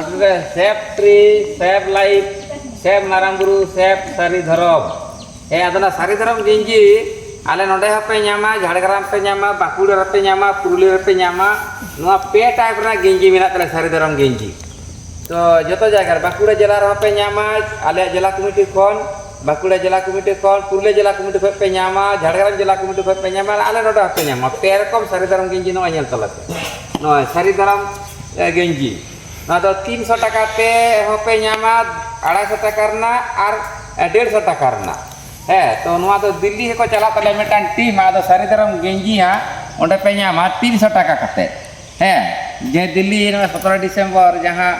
नोटे safe tree safe life safe मारांगुरु safe Sari Dharam हे अदना सारी धरम गेंजी आले नोडे हपे न्यामा झाड़ग्राम पे न्यामा बाकुड़ा पे न्यामा पुरुलिया पे न्यामा नोआ पे टाइप ना गेंजी मेना तले सारी धरम गेंजी तो जतो जगह बाकुड़ा जिला पे न्यामा आले जिला कमिटी खोन बाकुड़ा जिला कमिटी खोन पुरुलिया जिला कमिटी पे न्यामा झाड़ग्राम जिला कमिटी पे न्यामा आले नोडे हपे न्यामा पे रकम सारी धरम गेंजी नो अñel तलते नो सारी धरम गेंजी ना तो 300 टाका ते हपे न्यामा 250 टाका रना और 150 टाका रना है तो नुआ तो दिल्ली को चला तले मेटान टीम आदो सारी धरम गेंजी हां ओंडे पे न्यामा 300 टाका कते है जे दिल्ली 17 डिसेंबर जहां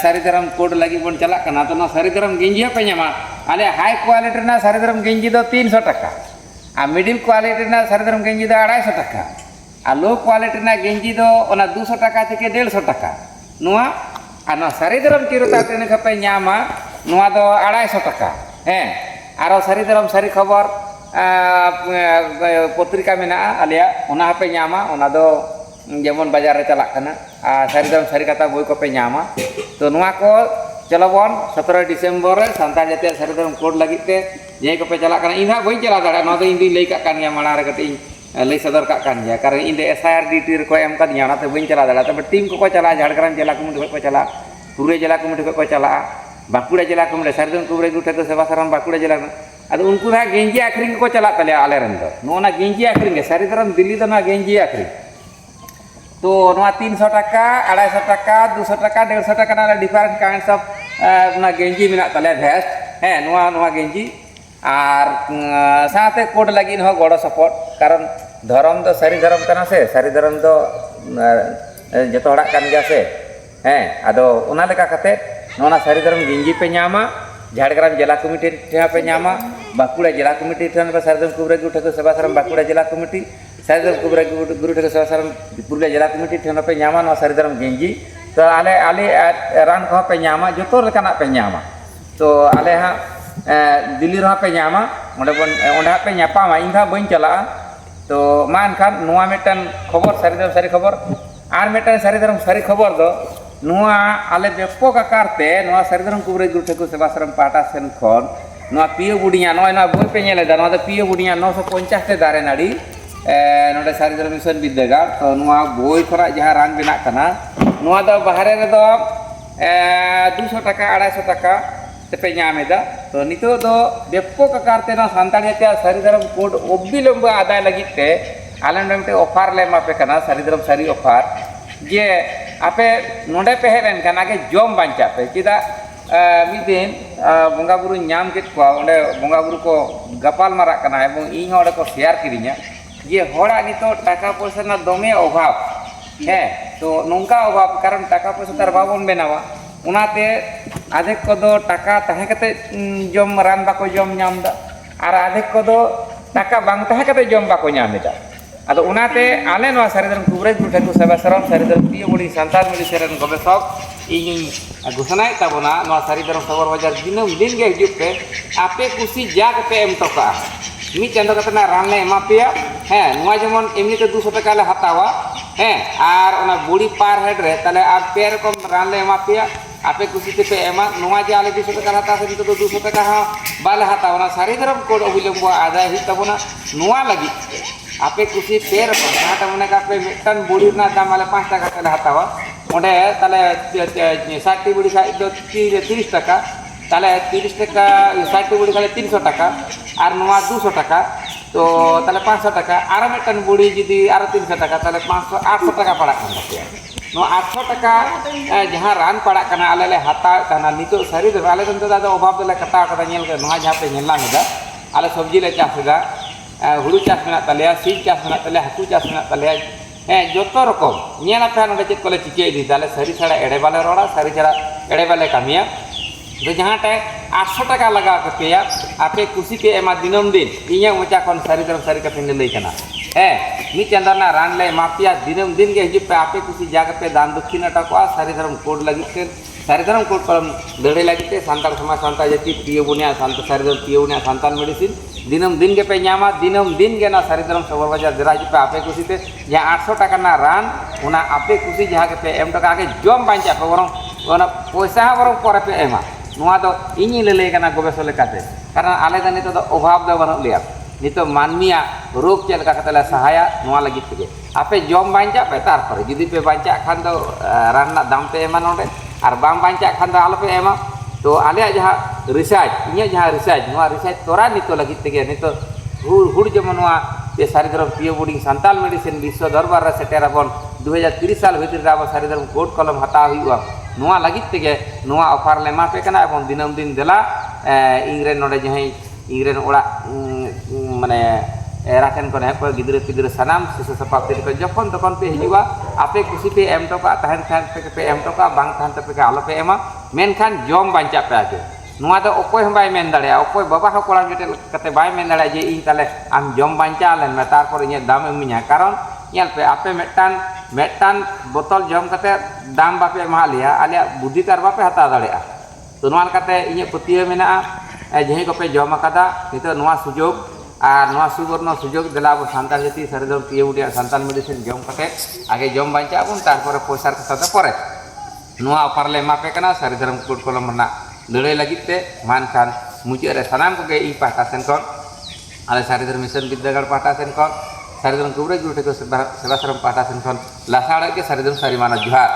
सारी धरम कोड लगी बन चला कना तो ना सारी धरम गेंजी पे न्यामा आले हाई क्वालिटी ना सारी धरम गेंजी दो 300 टाका आ मिडिल क्वालिटी ना सारी धरम गेंजी दो 250 टाका आ लो क्वालिटी ना गेंजी दो ओना 200 टाका থেকে 150 टाका नुआ आना सारी धरम चिरता तेने खपे न्यामा नुआ दो 250 टाका हैं आरो सारी धरम सारी खबर पत्रिका मेना आलिया ओना हपे न्यामा ओना दो जेमन बाजार रे चला कना सारी धरम सारी कथा बोई को पे न्यामा तो नुआ को चलबन 17 डिसेंबर रे सांता जातीय सारी धरम कोड लगिते जे को पे चला कना इना बई चला दाड़ा नो दो इंदी लई का कान या माड़ा रे कटी लई सदर का कान या कारण इंदे एसआर डीटी रे को एम का न्याना ते बई चला दाड़ा तबे टीम को चला झाड़ग्राम जिला कमिटी को चला पुरुलिया जिला कमिटी को चला बाकुड़ा जिला कमिटी सारी धरम कुबरे गुटे तो सेवा साराम बाकुड़ा जिला अद उनको ना गेंजी आखरिंग को चला तले आले रन दो नो ना गेंजी आखरिंग सारी धरम दिल्ली दो ना गेंजी आखरिंग तो नोआ 300 टाका 250 टाका 200 टाका 150 टाका ना डिफरेंट काइंड्स ऑफ ना गेंजी मेना तले भेस्ट है नोआ नोआ गेंजी और साथे कोड लगी हो गड़ो सपोर्ट कारण धर्म तो सारी धर्म कना से सारी धर्म तो जतो हड़ा कान गया से हैं आदो ओना लेका कते नोना सारी धर्म गेंजी पे न्यामा झाड़ग्राम जिला कमिटी ठेहा पे न्यामा बाकुड़ा जिला कमिटी ठेन पे सारी धर्म कुबरे गुटे को सेवा साराम बाकुड़ा जिला कमिटी सारी धर्म कुबरे गुटे को सेवा साराम पुरुलिया जिला कमिटी ठेन पे न्यामा नो सारी धर्म गेंजी तो आले आले रान को पे न्यामा जतो लेकाना पे न्यामा तो आले हा दिल्ली रहा पे न्यामा ओंडे बन ओंडे पे न्यापामा इंगा बइन चला तो मान खान नुआ मेटन खबर सारी खबर आर मेटन सारी धरम सारी खबर दो नुआ आले व्यापक आकारते नुआ सारी धरम कुबरे गुटे को सेवा साराम पाटा सेन खन नुआ पियो बुडिया नय ना बोय पे नेले दा नुआ दो पियो बुडिया 950 ते दारे नाड़ी नोडे सारी धरम मिशन विद्यागार तो नुआ बोय खरा जहां रान बिना कना नुआ दो बाहरे रे दो 200 टाका 250 टाका तेपे ᱧᱟᱢᱮᱫᱟ तो नितो दो व्यापक आकारते ना सान्ताल जातीय सारी धरम कोड अबिलम्ब आदाय लगित ते आले नोंटे ऑफर ले मापे कना सारी धरम सारी ऑफर जे आपे नोंडे पे हेन कना के जम बांचा पे चिदा मिद दिन बंगा बुरु ᱧᱟᱢ केत को ओंडे बंगा बुरु को गपाल मारा कना एवं इन ओंडे को शेयर किरिnya जे होड़ा नितो टाका पैसा ना दमे अभाव है तो नोंका अभाव कारण टाका पैसा तार बाबन बेनावा उनाते आधे को दो टाका तहे कते जम रान बाको जम नामदा और आधे को दो टाका बांग तहे कते जम बाको नामेदा आदो उनाते आले नो सारी धरम कुबरे गुटे को सेवा साराम सारी धरम पियो बुडी सांताल मिली सेरन गवेषक इन घोषणाय ताबोना नो सारी धरम खबर बाजार दिनम दिन गे हिजुक पे आपे कुसी जाग पे एम तोका मी चंदो कतना रान ले एमा पिया है नुआ जेमन एमनी तो 200 टाका ले हतावा है और ओना बुडी पार हेड रे तले आप पे रकम रान ले एमा पिया आपे कुसी पे एमा नुआ जे आले 200 टाका हता से तो 200 टाका हा बाले हता ओना सारी धरम कोड अबिलम्ब आदाय हि तबोना नुआ लगी आपे कुसी पे रकम हाटा मने का पे मिटन बुडी ना दाम आले 5 टाका तले हतावा ओंडे तले 60 बुडी का 30 टाका तले 30 टाका 60 बुडी का 300 टाका और नुआ 200 टाका तो तले 500 टाका आरो मिटन बुडी जदी आरो 300 टाका तले 500 800 टाका पड़ा kan tapia नो 800 टाका जहां रान पड़ा कना आले ले हता कना नितो सारी दे आले तंतो दादा अभाव दले कटा कटा नेल के नुआ जहां पे नेला मेदा आले सब्जी ले चासदा हुड़ू चास मेना तलेया सीज चास मेना तले हाकू चास मेना तलेया जोतो रकम नेला पे नोडे चेक कोले चिके दी दाले सारी छाड़ा एड़े बाले रोड़ा सारी छाड़ा एड़े बाले कामिया तो जहां टे 800 टाका लगा के आपे खुशी के एमा दिनम दिन इया मोचा खन सारी धरम सारी कथे लई कना मी चंदना रान ले मापिया दिनम दिन के हिजु पे आपे कुछ जाग पे दान दक्षिण टाका सारी धर्म कोड लगी के सारी धर्म कोड कलम दड़े लगी के सांताल समाज सांताल जाति पियो बुनिया सांत सारी धर्म पियो बुनिया सांताल मेडिसिन दिनम दिन के पे न्यामा दिनम दिन के ना सारी धर्म सबर बाजार दराज पे आपे कुछ ते या 800 टाका ना रान उना आपे कुछ जहां के पे एम टाका के जम बांचा पे बरं ᱚᱱᱟ ᱯᱚᱭᱥᱟ ᱦᱚᱸ ᱵᱚᱨᱚᱝ ᱯᱚᱨᱮ ᱯᱮ ᱮᱢᱟ ᱱᱚᱣᱟ ᱫᱚ ᱤᱧᱤᱧ ᱞᱟᱹᱞᱟᱹᱭ ᱠᱟᱱᱟ ᱜᱚᱵᱮᱥᱚ ᱞᱮᱠᱟᱛᱮ ᱠᱟᱨᱚᱱ ᱟᱞᱮ ᱫᱚ ᱱᱤᱛᱚᱜ ᱫᱚ ᱚᱵᱷᱟᱵ ᱫᱚ ᱵᱟᱹᱱᱩᱜ ᱞᱮᱭᱟ ᱱᱤᱛᱚᱜ ᱢᱟᱹᱱᱢᱤᱭᱟᱜ ᱨᱳᱜᱽ ᱪᱮᱫ ᱞᱮᱠᱟ ᱠᱟᱛᱮ ᱞᱮ ᱥᱟᱦᱟᱭᱟ ᱱᱚᱣᱟ ᱞᱟᱹᱜᱤᱫ ᱛᱮᱜᱮ ᱟᱯᱮ ᱡᱚᱢ ᱵᱟᱧᱪᱟᱜ ᱯᱮ ᱛᱟᱨᱯᱚᱨᱮ ᱡᱩᱫᱤ ᱯᱮ ᱵᱟᱧᱪᱟᱜ ᱠᱷᱟᱱ ᱫᱚ ᱨᱟᱱ ᱨᱮᱱᱟᱜ ᱫᱟᱢ ᱯᱮ ᱮᱢᱟ ᱱᱚᱰᱮ ᱟᱨ ᱵᱟᱝ ᱵᱟᱧᱪᱟᱜ ᱠᱷᱟᱱ ᱫᱚ ᱟᱞᱚᱯᱮ ᱮᱢᱟ तो आलिया जहाँ रिसार्च इन जहाँ रिसार्च रिसार्च तोरा नितो लगी तेगे नितो हुड़ जमन ये सारीधर्म पीओ बोर्डिंग सान्ताल मेडिसिन विश्व दरबार रे सेटेराबन 2030 साल भीतर अब सारीधर्म कोड कलम हता हुआ नोआ लगी तेगे नोआ ऑफर ले एमा पे कना एवं दिनम दिन देला इंग्रेन नोडे जहाँ इंग्रेन ओड़ा माने एराठन को हेप गिद्रे पिद्रे सनाम शिशु सपाप्ति को जखन तखन पे हिजुआ आपे खुशी पे एम टोका तहन तहन पे एम टोका बांग तहन पे के आलो पे एमा मेनखान जम बांचा पे आके नुआ दो ओकोय हम बाय मेन दाड़े ओकोय बाबा हो कोड़ा गेटे कते बाय मेन दाड़े जे इन ताले आम जम बांचा लेन मे तारपर इने दाम एमिया कारण नेल पे आपे मेटान बोतल जम कते दाम बापे एमा लिया आलिया बुद्धि तार बापे हता दाड़े तो नुआ कते इने पतिय मेना जेहि को पे जम अकादा नितो नुआ सुजोग और नवा सुवर्ण सुजोग दिला अब सान्ताल जाति सारीधर्म पीओ बोर्डिंग सान्ताल मेडिसिन जम कते आगे जम बांचा बन तारपर पैसा कथा परे नवा ऑफर ले एमा पे कना सारीधर्म कोड कलम ना लड़ाई लगी मानखान मुचाद रे सानाम को इन पाटा सेन खन आले सारीधर्म मिशन विद्यागढ़ पाटा सेन खन सारीधर्म कवरेज सेवाश्रम पाटा सेन खन लासाड़ के सारीधर्म सारी माना जोहार।